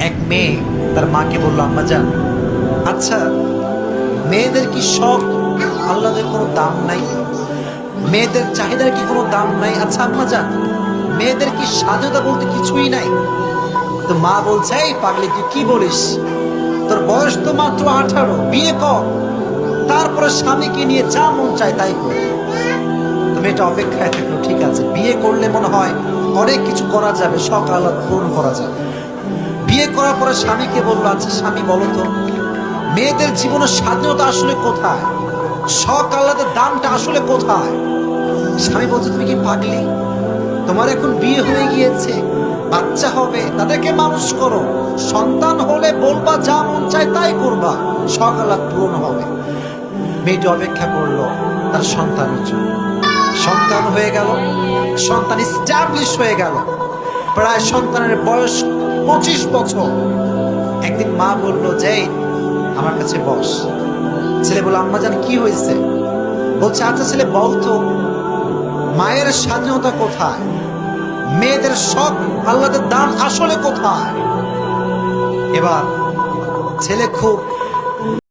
এক মেয়ে তার মাকে বলল, আম্মা জান, আচ্ছা মেয়েদের কি সব আল্লাহদের কোনো দাম নাই? মেয়েদের চাহিদার কি কোনো দাম নাই? আচ্ছা আম্মা জান, মেয়েদের কি স্বাধীনতা বলতে কিছুই নাই? তো মা বলছে, এই পাগলি তুই কি বলিস? তোর বয়স তো মাত্র 18, বিয়ে কর, তারপরে স্বামীকে নিয়ে যা মন চায় তাই কর। তুমি এটা অপেক্ষায় থাকলো, ঠিক আছে, বিয়ে করলে মনে হয় অনেক কিছু করা যাবে, শখ আহ্লাদ পূরণ করা যাবে। বিয়ে করার পরে স্বামীকে বললো, আচ্ছা স্বামী বলো তো, মেয়েদের জীবনের স্বাধীনতা আসলে কোথায়? শখ আহ্লাদের দামটা আসলে কোথায়? স্বামী বলছে, তুমি কি পাগলি? তোমার এখন বিয়ে হয়ে গিয়েছে, বাচ্চা হবে, তাদেরকে মানুষ করো, সন্তান হলে বলবা যা মন চায় তাই করবা, শখ আহ্লাদ পূরণ হবে। মেয়েটি অপেক্ষা করলো তার সন্তানের জন্য। সন্তান হয়ে গেল, সন্তান ইস্টাবলিশ হয়ে গেল, প্রায় সন্তানের বয়স 25 বছর। একদিন মা বলল, যে আমার কাছে বস। ছেলে বলল, আম্মা জান কি হয়েছে? বলছে, আচ্ছা ছেলে বলতো, মায়ের স্বাধীনতা কোথায়? মেয়েদের শখ আহ্লাদের দাম আসলে কোথায়? এবার ছেলে খুব